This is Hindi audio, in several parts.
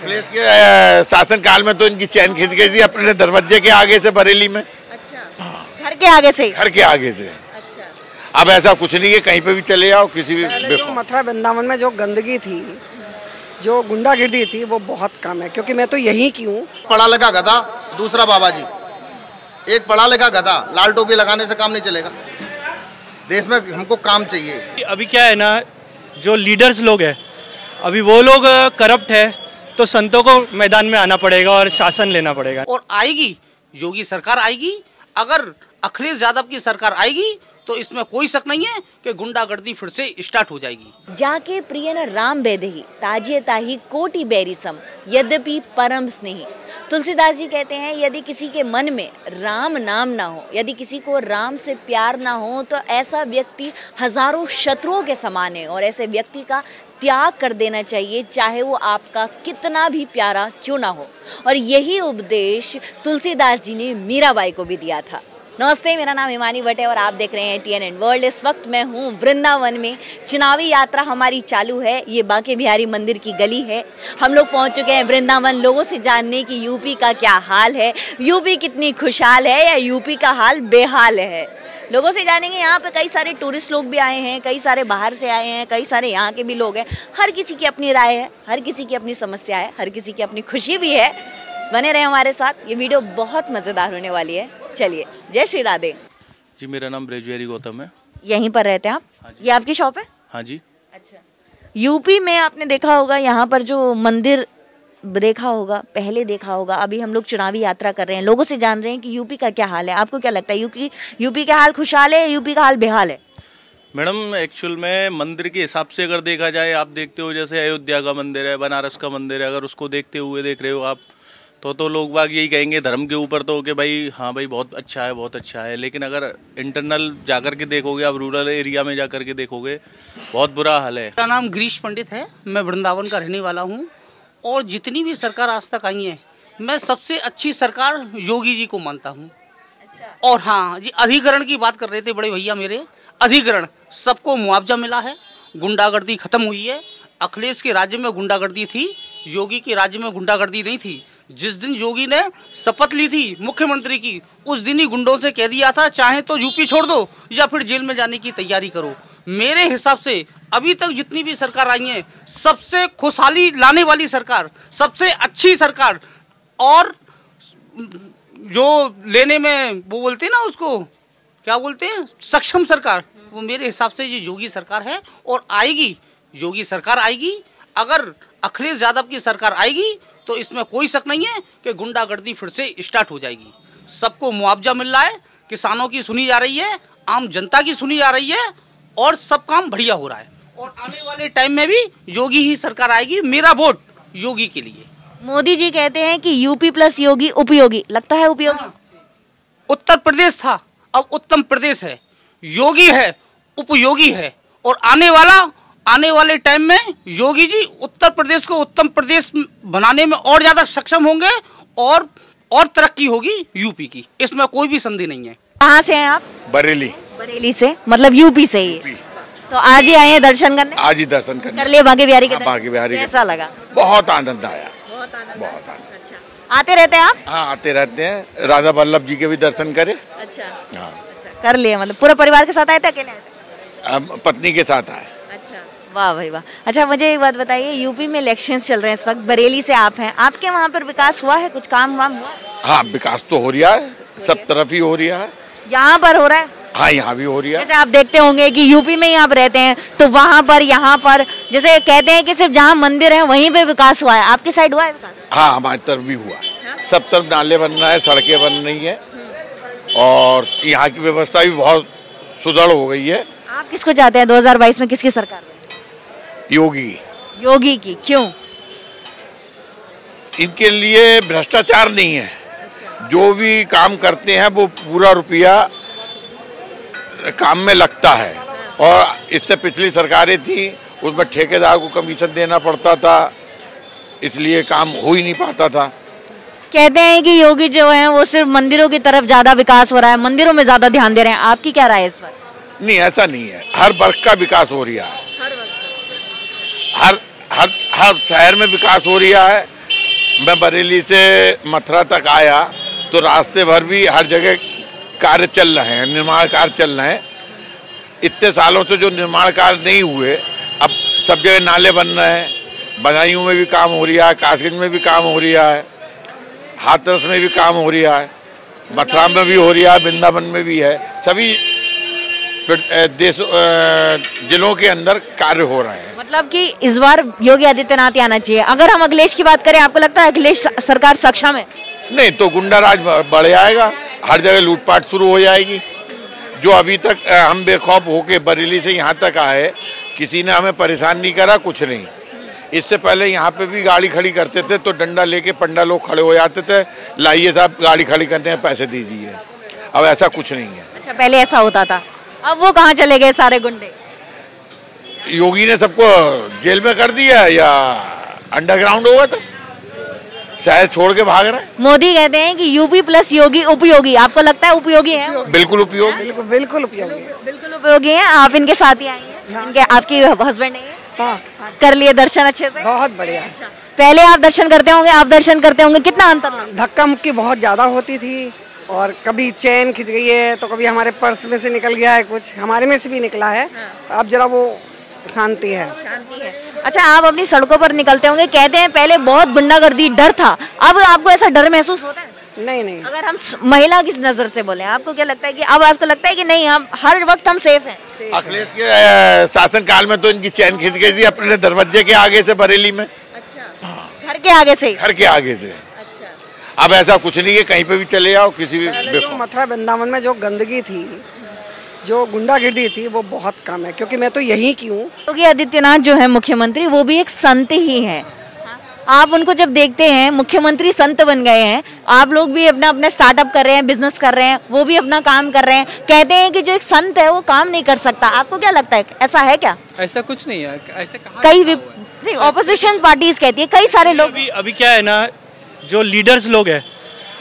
अखिलेश के शासनकाल में तो इनकी चैन खिंच गई थी अपने दरवाजे के आगे से, बरेली में। अच्छा, घर के आगे से? घर के आगे से। अच्छा। अब ऐसा कुछ नहीं है, कहीं पे भी चले जाओ, किसी भी। जो मथुरा वृंदावन में जो गंदगी थी, जो गुंडागिर्दी थी, वो बहुत कम है, क्योंकि मैं तो यहीं की हूँ। पढ़ा लिखा गधा, दूसरा बाबा जी। एक पढ़ा लिखा गधा, लाल टोपी लगाने से काम नहीं चलेगा। देश में हमको काम चाहिए। अभी क्या है ना, जो लीडर्स लोग हैं अभी वो लोग करप्ट है, तो संतों को मैदान में आना पड़ेगा और शासन लेना पड़ेगा। और आएगी योगी सरकार आएगी, अगर अखिलेश यादव की सरकार आएगी तो इसमें कोई शक नहीं है कि गुंडागर्दी फिर से स्टार्ट हो जाएगी। जाके प्रिय न राम बेदही ताजियताही कोटि बैरिसम यद्यपि परम स्नेही। तुलसीदास जी कहते हैं यदि किसी के मन में राम नाम ना हो, यदि किसी को राम से प्यार ना हो, तो ऐसा व्यक्ति हजारों शत्रुओं के समान है और ऐसे व्यक्ति का त्याग कर देना चाहिए, चाहे वो आपका कितना भी प्यारा क्यों ना हो। और यही उपदेश तुलसीदास जी ने मीराबाई को भी दिया था। नमस्ते, मेरा नाम हिमानी भट्ट है और आप देख रहे हैं TNN वर्ल्ड। इस वक्त मैं हूँ वृंदावन में। चुनावी यात्रा हमारी चालू है। ये बांके बिहारी मंदिर की गली है। हम लोग पहुँच चुके हैं वृंदावन, लोगों से जानने की यूपी का क्या हाल है, यूपी कितनी खुशहाल है या यूपी का हाल बेहाल है। लोगों से जानेंगे। यहाँ पे कई सारे टूरिस्ट लोग भी आए हैं, कई सारे बाहर से आए हैं, कई सारे यहाँ के भी लोग हैं। हर किसी की अपनी राय है, हर किसी की अपनी समस्या है, हर किसी की अपनी खुशी भी है। बने रहे हमारे साथ, ये वीडियो बहुत मज़ेदार होने वाली है। चलिए, जय श्री राधे जी। मेरा नाम ब्रजबिहारी गौतम है। यहीं पर रहते हैं आप? हाँ जी। ये आपकी शॉप है? हाँ जी। अच्छा। यूपी में आपने देखा होगा, यहाँ पर जो मंदिर देखा होगा, पहले देखा होगा। अभी हम लोग चुनावी यात्रा कर रहे हैं, लोगों से जान रहे हैं कि यूपी का क्या हाल है। आपको क्या लगता है, यूपी का हाल खुशहाल है, यूपी का हाल बेहाल है? मैडम, एक्चुअल में मंदिर के हिसाब से अगर देखा जाए, आप देखते हो जैसे अयोध्या का मंदिर है, बनारस का मंदिर है, अगर उसको देखते हुए देख रहे हो आप, तो लोग बाग यही कहेंगे धर्म के ऊपर तो कि भाई हाँ भाई बहुत अच्छा है, बहुत अच्छा है। लेकिन अगर इंटरनल जाकर के देखोगे, आप रूरल एरिया में जाकर के देखोगे, बहुत बुरा हाल है। मेरा नाम गिरीश पंडित है, मैं वृंदावन का रहने वाला हूँ। और जितनी भी सरकार आज तक आई है, मैं सबसे अच्छी सरकार योगी जी को मानता हूँ। अच्छा। और हाँ जी, अधिग्रहण की बात कर रहे थे बड़े भैया मेरे। अधिग्रहण, सबको मुआवजा मिला है, गुंडागर्दी खत्म हुई है। अखिलेश के राज्य में गुंडागर्दी थी, योगी के राज्य में गुंडागर्दी नहीं थी। जिस दिन योगी ने शपथ ली थी मुख्यमंत्री की, उस दिन ही गुंडों से कह दिया था चाहे तो यूपी छोड़ दो या फिर जेल में जाने की तैयारी करो। मेरे हिसाब से अभी तक जितनी भी सरकार आई है, सबसे खुशहाली लाने वाली सरकार, सबसे अच्छी सरकार, और जो लेने में वो बोलते हैं ना, उसको क्या बोलते हैं, सक्षम सरकार, वो मेरे हिसाब से ये योगी सरकार है। और आएगी, योगी सरकार आएगी, अगर अखिलेश यादव की सरकार आएगी तो इसमें कोई शक नहीं है कि गुंडागर्दी फिर से स्टार्ट हो जाएगी। सबको मुआवजा मिल रहा है, किसानों की सुनी जा रही है, आम जनता की सुनी जा रही है, और सब काम बढ़िया हो रहा है। और आने वाले टाइम में भी योगी ही सरकार आएगी। मेरा वोट योगी के लिए। मोदी जी कहते हैं कि यूपी प्लस योगी उपयोगी, लगता है उपयोगी? उत्तर प्रदेश था, अब उत्तम प्रदेश है। योगी है, उपयोगी है। और आने वाले टाइम में योगी जी उत्तर प्रदेश को उत्तम प्रदेश बनाने में और ज्यादा सक्षम होंगे, और तरक्की होगी यूपी की, इसमें कोई भी संदेह नहीं है। कहाँ से हैं आप? बरेली। बरेली से, मतलब यूपी से ही? तो आज ही आए हैं दर्शन करने? आज ही दर्शन करने। कर लिए बांके बिहारी के? बांके बिहारी। कैसा लगा? बहुत आनंद आया, बहुत आनंद। अच्छा। आते रहते हैं आप? हाँ, आते रहते हैं। राधा वल्लभ जी के भी दर्शन करे। अच्छा। हाँ, कर लिए, मतलब पूरे परिवार के साथ आए थे, अकेले आए थे? पत्नी के साथ आए। अच्छा, वाह भाई वाह। अच्छा, मुझे एक बात बताइए, यूपी में इलेक्शंस चल रहे हैं इस वक्त, बरेली से आप हैं, आपके वहाँ पर विकास हुआ है, कुछ काम वाम हुआ? हाँ, विकास तो हो रहा है, सब तरफ ही हो रहा है। यहाँ पर हो रहा है? हाँ, यहाँ भी हो रहा है। जैसे आप देखते होंगे कि यूपी में ही आप रहते हैं, तो वहाँ पर, यहाँ पर, जैसे कहते हैं कि सिर्फ जहाँ मंदिर है वहीं पे विकास हुआ है, आपकी साइड हुआ है विकास? हाँ, हमारी तरफ भी हुआ है। सब तरफ नाले बन रहा है, सड़कें बन रही है, और यहाँ की व्यवस्था भी बहुत सुदृढ़ हो गई है। आप किसको चाहते हैं 2022 में, किसकी सरकार? योगी की। क्यों? इनके लिए भ्रष्टाचार नहीं है, जो भी काम करते हैं वो पूरा रुपया काम में लगता है। और इससे पिछली सरकारें थी, उसमें ठेकेदार को कमीशन देना पड़ता था, इसलिए काम हो ही नहीं पाता था। कहते हैं कि योगी जो है वो सिर्फ मंदिरों की तरफ ज्यादा विकास हो रहा है, मंदिरों में ज्यादा ध्यान दे रहे हैं, आपकी क्या राय है इस पर? नहीं, ऐसा नहीं है, हर वर्ग का विकास हो रहा है, हर शहर में विकास हो रहा है, मैं बरेली से मथुरा तक आया तो रास्ते भर भी हर जगह कार्य चल रहे हैं, निर्माण कार्य चल रहे हैं। इतने सालों से जो निर्माण कार्य नहीं हुए, अब सब जगह नाले बन रहे हैं। बदायूं में भी काम हो रहा है, कासगंज में भी काम हो रहा है, हाथरस में भी काम हो रहा है, मथुरा में भी हो रहा है, वृंदावन में भी है। सभी जिलों के अंदर कार्य हो रहे हैं। मतलब कि इस बार योगी आदित्यनाथ आना चाहिए। अगर हम अखिलेश की बात करें, आपको लगता है अखिलेश सरकार सक्षम है? नहीं तो गुंडा राज बढ़ जाएगा, हर जगह लूटपाट शुरू हो जाएगी। जो अभी तक हम बेखौफ होके बरेली से यहाँ तक आए, किसी ने हमें परेशान नहीं करा, कुछ नहीं। इससे पहले यहाँ पे भी गाड़ी खड़ी करते थे तो डंडा लेके पंडा लोग खड़े हो जाते थे, लाइए साहब गाड़ी खड़ी करने हैं, पैसे दीजिए। अब ऐसा कुछ नहीं है। अच्छा, पहले ऐसा होता था, अब वो कहाँ चले गए सारे गुंडे? योगी ने सबको जेल में कर दिया या अंडरग्राउंड होगा, तब शायद छोड़ के भाग रहे हैं। मोदी कहते हैं कि यूपी प्लस योगी उपयोगी। आपको लगता है उपयोगी है? बिल्कुल उपयोगी, बिल्कुल उपयोगी, बिल्कुल उपयोगी है। आप इनके साथ ही आई हैं? इनके आपकी हस्बैंड है? हाँ, कर लिए दर्शन अच्छे से? बहुत बढ़िया। पहले आप दर्शन करते होंगे, आप दर्शन करते होंगे, कितना अंतर था? धक्का मुक्की बहुत ज्यादा होती थी, और कभी चैन खिंच गई है तो कभी हमारे पर्स में से निकल गया है, कुछ हमारे में से भी निकला है। अब जरा वो शांति है। अच्छा, आप अपनी सड़कों पर निकलते होंगे, कहते हैं पहले बहुत गुंडागर्दी, डर था, अब आपको ऐसा डर महसूस होता है? नहीं। अगर हम महिला की नजर से बोले, आपको क्या लगता है कि अब आपको लगता है कि नहीं, हम हर वक्त हम सेफ हैं? अखिलेश के शासन काल में तो इनकी चैन खिंच गई थी अपने दरवाजे के आगे से बरेली में। अच्छा, घर के आगे से? घर के आगे से। अब ऐसा कुछ नहीं है, कहीं पे भी चले जाओ, किसी भी। जो मथुरा वृंदावन में जो गंदगी थी, जो गुंडागिर्दी थी, वो बहुत कम है, क्योंकि मैं तो यहीं की हूँ। योगी आदित्यनाथ जो है मुख्यमंत्री, वो भी एक संत ही है। आप उनको जब देखते हैं, मुख्यमंत्री संत बन गए हैं, आप लोग भी अपना अपना स्टार्टअप कर रहे हैं, बिजनेस कर रहे हैं, वो भी अपना काम कर रहे हैं। कहते हैं कि जो एक संत है वो काम नहीं कर सकता। आपको क्या लगता है, ऐसा है क्या? ऐसा कुछ नहीं है, ऐसे कई ऑपोजिशन पार्टीज कहती है, कई सारे लोग। अभी क्या है ना, जो लीडर्स लोग हैं,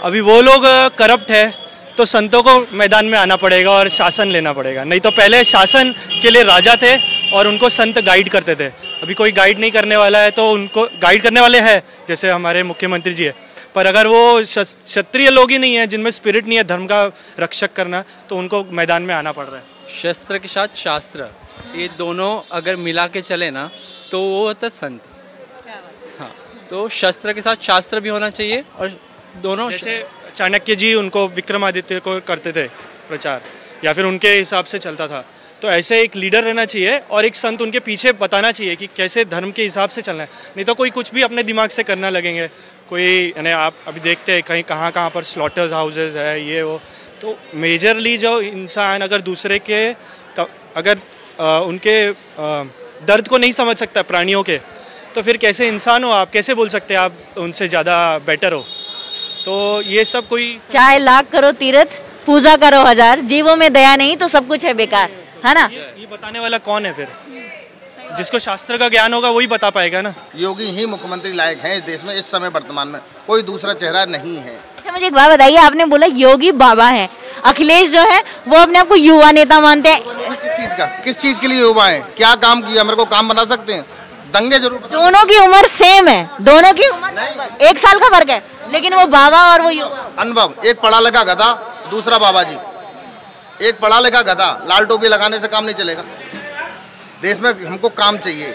अभी वो लोग करप्ट है, तो संतों को मैदान में आना पड़ेगा और शासन लेना पड़ेगा। नहीं तो पहले शासन के लिए राजा थे और उनको संत गाइड करते थे। अभी कोई गाइड नहीं करने वाला है, तो उनको गाइड करने वाले हैं, जैसे हमारे मुख्यमंत्री जी है। पर अगर वो क्षत्रिय लोग ही नहीं है, जिनमें स्पिरिट नहीं है धर्म का रक्षक करना, तो उनको मैदान में आना पड़ रहा है। शस्त्र के साथ शास्त्र, ये दोनों अगर मिला के चले ना, तो वो होता संत। हाँ, तो शस्त्र के साथ शास्त्र भी होना चाहिए, और दोनों। जैसे चाणक्य जी उनको विक्रमादित्य को करते थे प्रचार, या फिर उनके हिसाब से चलता था, तो ऐसे एक लीडर रहना चाहिए और एक संत उनके पीछे बताना चाहिए कि कैसे धर्म के हिसाब से चलना है। नहीं तो कोई कुछ भी अपने दिमाग से करना लगेंगे। कोई यानी आप अभी देखते हैं कहीं कहाँ पर स्लॉटर्स हाउसेज है, ये वो। तो मेजरली जो इंसान अगर दूसरे के अगर उनके दर्द को नहीं समझ सकता प्राणियों के, तो फिर कैसे इंसान हो आप? कैसे बोल सकते हैं आप उनसे ज़्यादा बेटर हो? तो ये सब कोई चाहे लाख करो तीर्थ, पूजा करो हजार, जीवों में दया नहीं तो सब कुछ है बेकार, है ना? ये बताने वाला कौन है फिर? जिसको शास्त्र का ज्ञान होगा वही बता पाएगा ना। योगी ही मुख्यमंत्री लायक हैं इस देश में, इस समय वर्तमान में कोई दूसरा चेहरा नहीं है। अच्छा, मुझे एक बात बताइए, आपने बोला योगी बाबा हैं, अखिलेश जो है वो अपने आप को युवा नेता मानते हैं। किस चीज के लिए युवा है? क्या काम किया? मेरे को काम बना सकते हैं? दंगे जरूर। दोनों की उम्र सेम है, दोनों की उम्र 1 साल का फर्क है, लेकिन वो बाबा और वो युवा। अनुभव, एक पढ़ा लिखा गधा, दूसरा बाबा जी। एक पढ़ा लिखा गधा, लाल टोपी लगाने से काम नहीं चलेगा। देश में हमको काम चाहिए।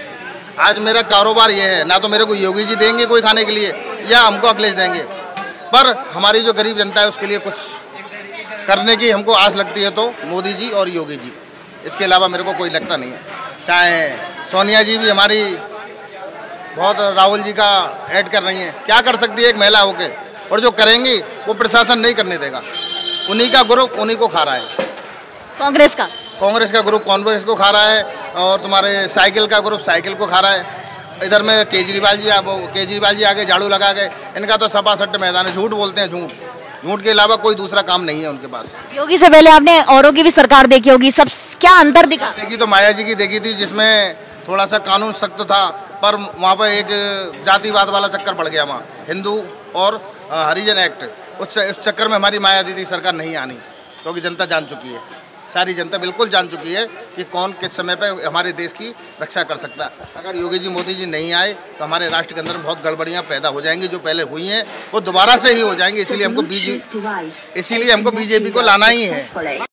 आज मेरा कारोबार ये है, ना तो मेरे को योगी जी देंगे कोई खाने के लिए, या हमको अखिलेश देंगे, पर हमारी जो गरीब जनता है उसके लिए कुछ करने की हमको आस लगती है तो मोदी जी और योगी जी, इसके अलावा मेरे को कोई लगता नहीं है। चाहे सोनिया जी भी हमारी बहुत राहुल जी का ऐड कर रही हैं, क्या कर सकती है एक महिला होके, और जो करेंगी वो प्रशासन नहीं करने देगा। उन्हीं का ग्रुप उन्हीं को खा रहा है। कांग्रेस का ग्रुप कांग्रेस को खा रहा है, और तुम्हारे साइकिल का ग्रुप साइकिल को खा रहा है। इधर में केजरीवाल जी आगे झाड़ू लगा गए, इनका तो सपा सट्ट मैदान है, झूठ बोलते हैं, झूठ के अलावा कोई दूसरा काम नहीं है उनके पास। योगी से पहले आपने औरों की भी सरकार देखी होगी, सब क्या अंतर दिखा? देखी तो माया जी की देखी थी, जिसमें थोड़ा सा कानून सख्त था, पर वहाँ पर एक जातिवाद वाला चक्कर पड़ गया। वहाँ हिंदू और हरिजन एक्ट, उस चक्कर में हमारी माया दीदी सरकार नहीं आनी, क्योंकि जनता जान चुकी है। सारी जनता बिल्कुल जान चुकी है कि कौन किस समय पे हमारे देश की रक्षा कर सकता है। अगर योगी जी मोदी जी नहीं आए तो हमारे राष्ट्र के अंदर बहुत गड़बड़ियाँ पैदा हो जाएंगी, जो पहले हुई हैं वो दोबारा से ही हो जाएंगी। इसीलिए हमको बीजेपी को लाना ही है।